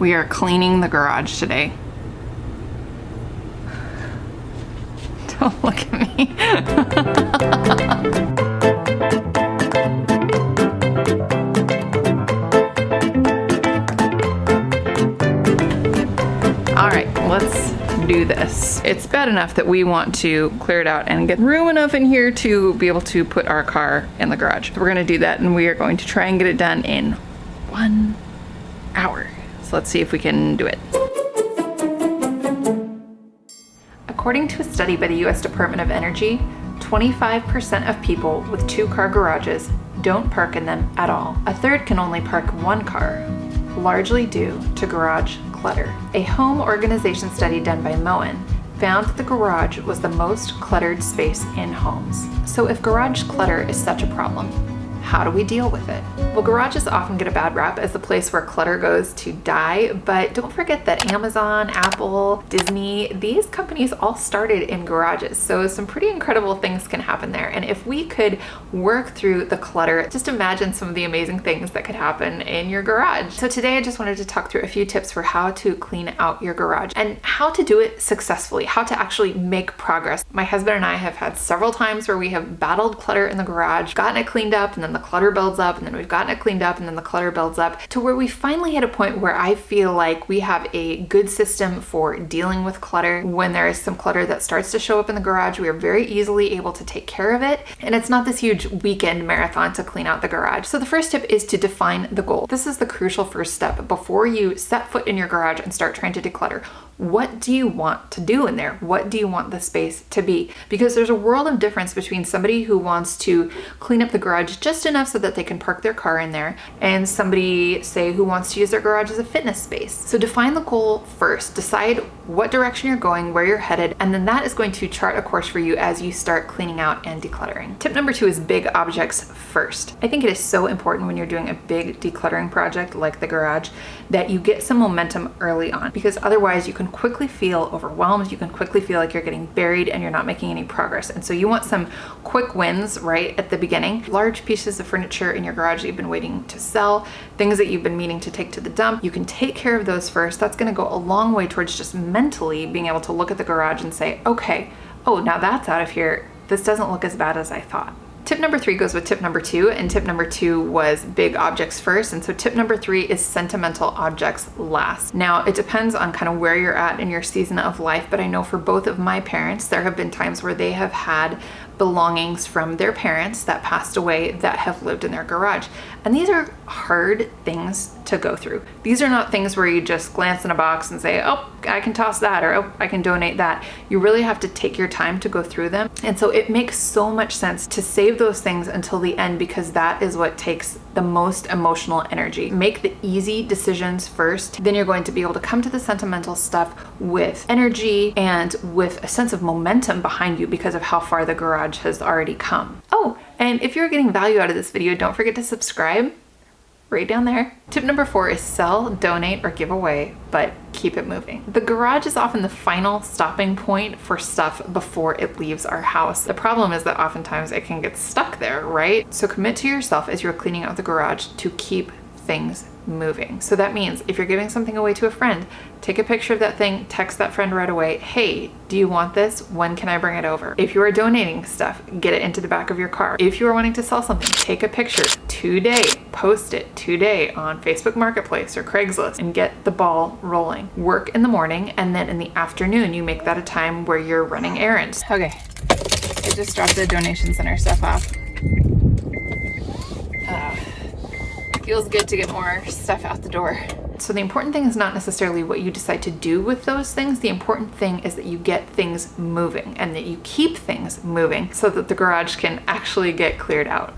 We are cleaning the garage today. Don't look at me. All right, let's do this. It's bad enough that we want to clear it out and get room enough in here to be able to put our car in the garage. We're gonna do that, and we are going to try and get it done in 1 hour. So let's see if we can do it. According to a study by the US Department of Energy, 25% of people with 2-car garages don't park in them at all. A third can only park 1 car, largely due to garage clutter. A home organization study done by Moen found that the garage was the most cluttered space in homes. So if garage clutter is such a problem, how do we deal with it? Well, garages often get a bad rap as the place where clutter goes to die, but don't forget that Amazon, Apple, Disney, these companies all started in garages. So some pretty incredible things can happen there. And if we could work through the clutter, just imagine some of the amazing things that could happen in your garage. So today I just wanted to talk through a few tips for how to clean out your garage and how to do it successfully, how to actually make progress. My husband and I have had several times where we have battled clutter in the garage, gotten it cleaned up, and then the clutter builds up, and then we've gotten it cleaned up, and then the clutter builds up, to where we finally hit a point where I feel like we have a good system for dealing with clutter. When there is some clutter that starts to show up in the garage, we are very easily able to take care of it, and it's not this huge weekend marathon to clean out the garage. So the first tip is to define the goal. This is the crucial first step before you set foot in your garage and start trying to declutter. What do you want to do in there? What do you want the space to be? Because there's a world of difference between somebody who wants to clean up the garage just enough so that they can park their car in there, and somebody, say, who wants to use their garage as a fitness space. So define the goal first. Decide what direction you're going, where you're headed, and then that is going to chart a course for you as you start cleaning out and decluttering. Tip number 2 is big objects first. I think it is so important when you're doing a big decluttering project like the garage that you get some momentum early on, because otherwise you can quickly feel overwhelmed, you can quickly feel like you're getting buried and you're not making any progress. And so you want some quick wins right at the beginning. Large pieces of furniture in your garage that you've been waiting to sell, things that you've been meaning to take to the dump, you can take care of those first. That's going to go a long way towards just mentally being able to look at the garage and say, okay, oh, now that's out of here. This doesn't look as bad as I thought. Tip number 3 goes with tip number 2, and tip number 2 was big objects first, and so tip number 3 is sentimental objects last. Now, it depends on kind of where you're at in your season of life, but I know for both of my parents, there have been times where they have had belongings from their parents that passed away that have lived in their garage. And these are hard things to go through. These are not things where you just glance in a box and say, oh, I can toss that, or oh, I can donate that. You really have to take your time to go through them. And so it makes so much sense to save those things until the end, because that is what takes the most emotional energy. Make the easy decisions first, then you're going to be able to come to the sentimental stuff with energy and with a sense of momentum behind you because of how far the garage has already come. Oh, and if you're getting value out of this video, don't forget to subscribe right down there. Tip number 4 is sell, donate, or give away, but keep it moving. The garage is often the final stopping point for stuff before it leaves our house. The problem is that oftentimes it can get stuck there, right? So commit to yourself as you're cleaning out the garage to keep things moving. So that means if you're giving something away to a friend, take a picture of that thing, text that friend right away, hey, do you want this? When can I bring it over? If you are donating stuff, get it into the back of your car. If you are wanting to sell something, take a picture today, post it today on Facebook Marketplace or Craigslist, and get the ball rolling. Work in the morning, and then in the afternoon, you make that a time where you're running errands. Okay, I just dropped the donation center stuff off. Feels good to get more stuff out the door. So the important thing is not necessarily what you decide to do with those things. The important thing is that you get things moving and that you keep things moving so that the garage can actually get cleared out.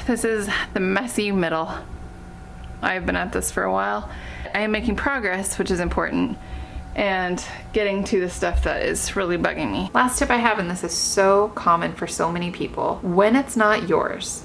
This is the messy middle. I've been at this for a while. I am making progress, which is important, and getting to the stuff that is really bugging me. Last tip I have, and this is so common for so many people, when it's not yours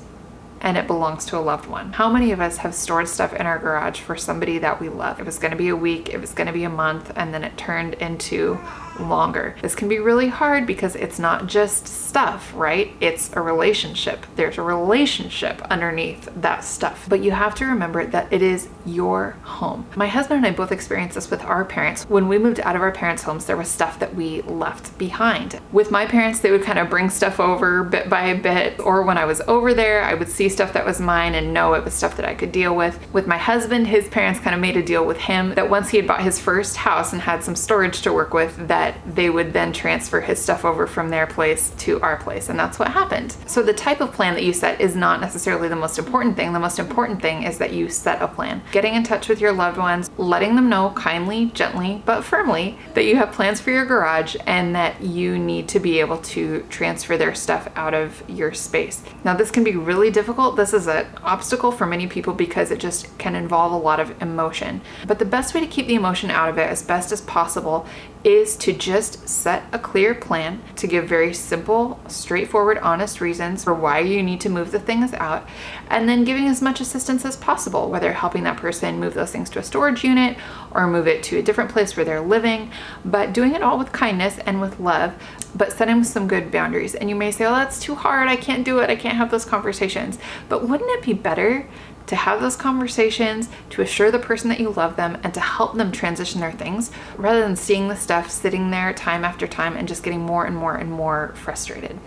and it belongs to a loved one. How many of us have stored stuff in our garage for somebody that we love? It was gonna be a week, it was gonna be a month, and then it turned into longer. This can be really hard because it's not just stuff, right? It's a relationship. There's a relationship underneath that stuff. But you have to remember that it is your home. My husband and I both experienced this with our parents. When we moved out of our parents' homes, there was stuff that we left behind. With my parents, they would kind of bring stuff over bit by bit, or when I was over there, I would see stuff that was mine and know it was stuff that I could deal with. With my husband, his parents kind of made a deal with him that once he had bought his first house and had some storage to work with, that they would then transfer his stuff over from their place to our place, and that's what happened. So the type of plan that you set is not necessarily the most important thing. The most important thing is that you set a plan. Getting in touch with your loved ones, letting them know kindly, gently, but firmly that you have plans for your garage and that you need to be able to transfer their stuff out of your space. Now, this can be really difficult. This is an obstacle for many people because it just can involve a lot of emotion. But the best way to keep the emotion out of it as best as possible is to just set a clear plan, to give very simple, straightforward, honest reasons for why you need to move the things out, and then giving as much assistance as possible, whether helping that person move those things to a storage unit or move it to a different place where they're living, but doing it all with kindness and with love, but setting some good boundaries. And you may say, oh, that's too hard, I can't do it, I can't have those conversations. But wouldn't it be better to have those conversations, to assure the person that you love them, and to help them transition their things, rather than seeing the stuff sitting there time after time and just getting more and more and more frustrated?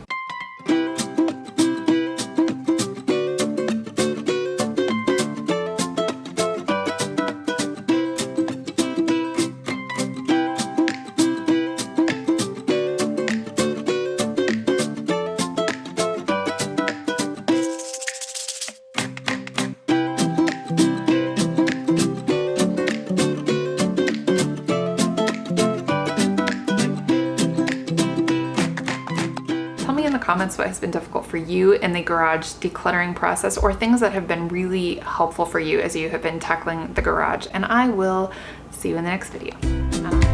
Comments what has been difficult for you in the garage decluttering process, or things that have been really helpful for you as you have been tackling the garage, and I will see you in the next video.